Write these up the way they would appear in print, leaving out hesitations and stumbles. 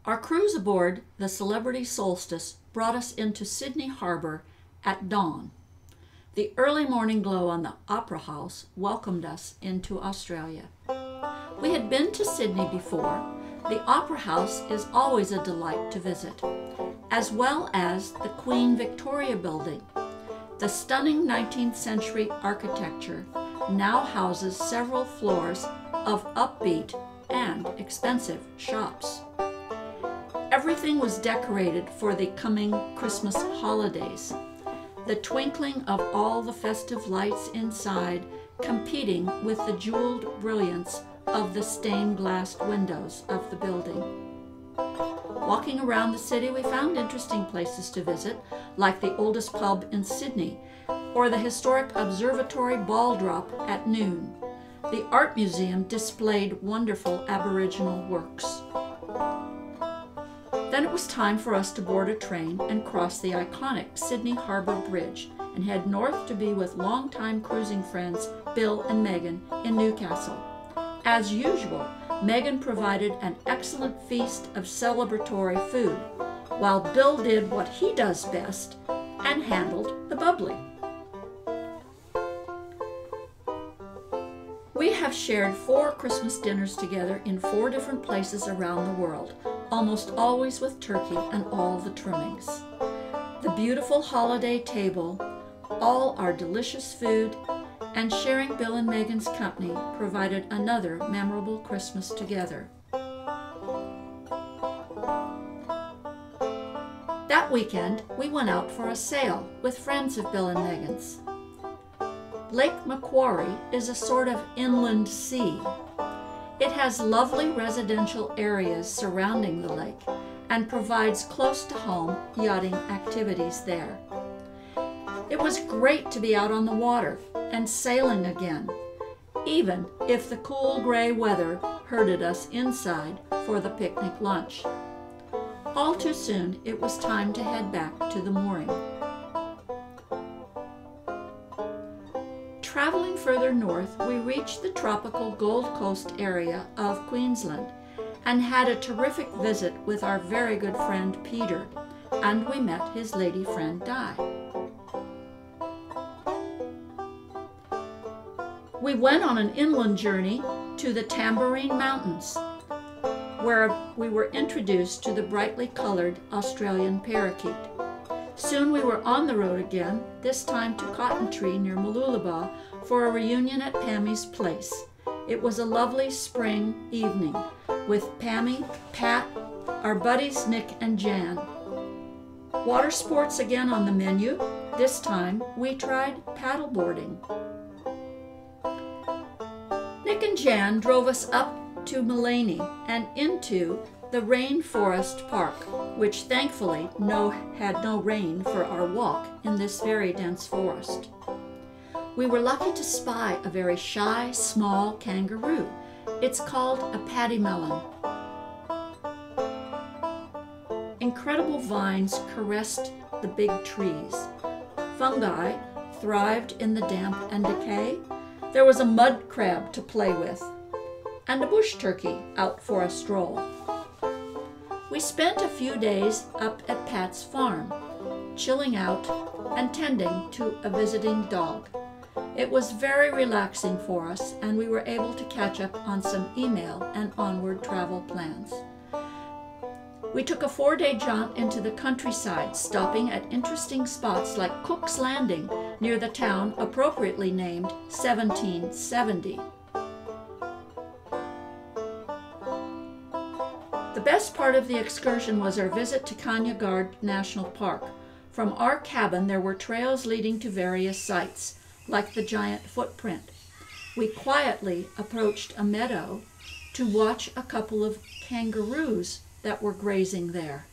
Our cruise aboard the Celebrity Solstice brought us into Sydney Harbor at dawn. The early morning glow on the Opera House welcomed us into Australia. We had been to Sydney before. The Opera House is always a delight to visit, as well as the Queen Victoria Building. The stunning 19th century architecture now houses several floors of upbeat and expensive shops. Everything was decorated for the coming Christmas holidays. The twinkling of all the festive lights inside competing with the jeweled brilliance of the stained glass windows of the building. Walking around the city, we found interesting places to visit, like the oldest pub in Sydney, or the historic Observatory Ball Drop at noon. The Art Museum displayed wonderful Aboriginal works. Then it was time for us to board a train and cross the iconic Sydney Harbour Bridge and head north to be with longtime cruising friends Bill and Megan in Newcastle. As usual, Megan provided an excellent feast of celebratory food, while Bill did what he does best and handled the bubbly. We have shared 4 Christmas dinners together in 4 different places around the world, almost always with turkey and all the trimmings. The beautiful holiday table, all our delicious food, and sharing Bill and Megan's company provided another memorable Christmas together. That weekend, we went out for a sail with friends of Bill and Megan's. Lake Macquarie is a sort of inland sea. It has lovely residential areas surrounding the lake and provides close-to-home yachting activities there. It was great to be out on the water and sailing again, even if the cool gray weather herded us inside for the picnic lunch. All too soon, it was time to head back to the mooring. Traveling further north, we reached the tropical Gold Coast area of Queensland and had a terrific visit with our very good friend Peter, and we met his lady friend Di. We went on an inland journey to the Tamborine Mountains, where we were introduced to the brightly colored Australian parakeet. Soon we were on the road again, this time to Cotton Tree near Mooloolaba for a reunion at Pammy's place. It was a lovely spring evening with Pammy, Pat, our buddies Nick and Jan. Water sports again on the menu. This time we tried paddleboarding. Nick and Jan drove us up to Mullaney and into the Rainforest Park, which thankfully had no rain for our walk in this very dense forest. We were lucky to spy a very shy, small kangaroo. It's called a pademelon. Incredible vines caressed the big trees. Fungi thrived in the damp and decay. There was a mud crab to play with, and a bush turkey out for a stroll. We spent a few days up at Pat's farm, chilling out and tending to a visiting dog. It was very relaxing for us, and we were able to catch up on some email and onward travel plans. We took a 4-day jaunt into the countryside, stopping at interesting spots like Cook's Landing near the town appropriately named 1770. The best part of the excursion was our visit to Kanyagard National Park. From our cabin, there were trails leading to various sites, like the giant footprint. We quietly approached a meadow to watch a couple of kangaroos that were grazing there.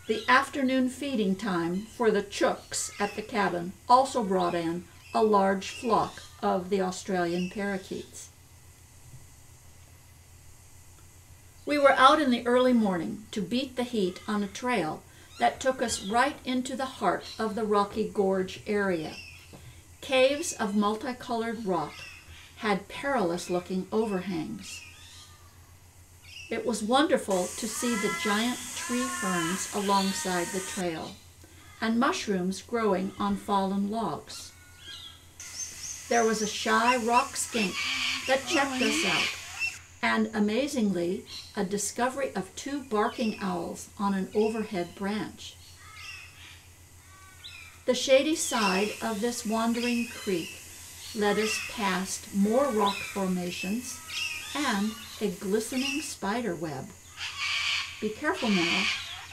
The afternoon feeding time for the chooks at the cabin also brought in a large flock of the Australian parakeets. We were out in the early morning to beat the heat on a trail that took us right into the heart of the Rocky Gorge area. Caves of multicolored rock had perilous-looking overhangs. It was wonderful to see the giant tree ferns alongside the trail and mushrooms growing on fallen logs. There was a shy rock skink that checked us out, and amazingly, a discovery of 2 barking owls on an overhead branch. The shady side of this wandering creek led us past more rock formations and a glistening spider web. Be careful now,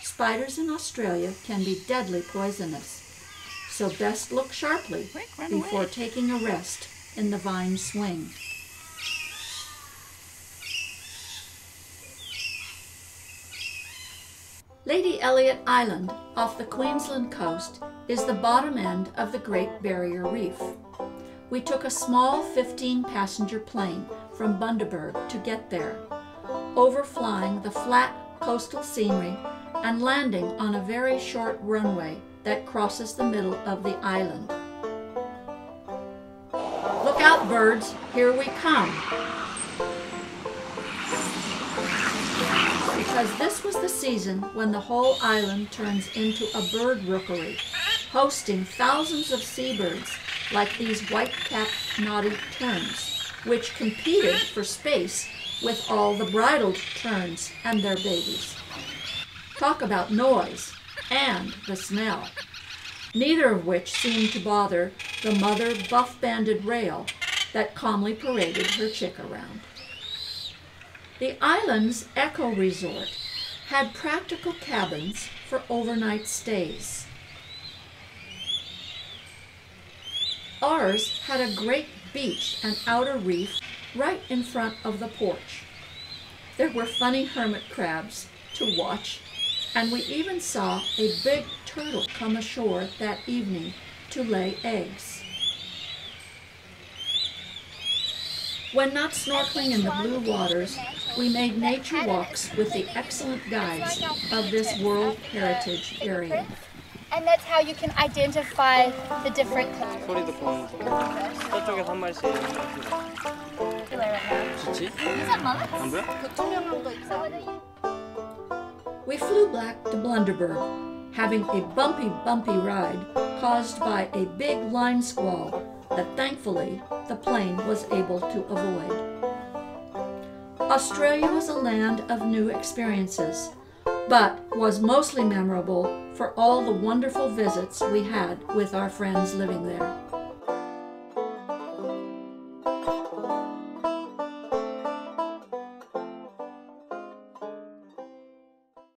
spiders in Australia can be deadly poisonous, so best look sharply before taking a rest in the vine swing. Lady Elliot Island off the Queensland coast is the bottom end of the Great Barrier Reef. We took a small 15-passenger plane from Bundaberg to get there, overflying the flat coastal scenery and landing on a very short runway that crosses the middle of the island. Look out, birds, here we come! Because this was the season when the whole island turns into a bird rookery, hosting thousands of seabirds like these white-capped knotty terns, which competed for space with all the bridled terns and their babies. Talk about noise and the smell, neither of which seemed to bother the mother buff-banded rail that calmly paraded her chick around. The island's eco resort had practical cabins for overnight stays. Ours had a great beach and outer reef right in front of the porch. There were funny hermit crabs to watch, and we even saw a big turtle come ashore that evening to lay eggs. When not snorkeling in the blue waters, we made nature walks with the excellent guides of this World Heritage Area. And that's how you can identify the different colors. 소리도 보는 거. 저쪽에 한 마리씩 좋지? 안 보여? We flew back to Bundaberg, having a bumpy ride caused by a big line squall that thankfully the plane was able to avoid. Australia was a land of new experiences, but was mostly memorable for all the wonderful visits we had with our friends living there.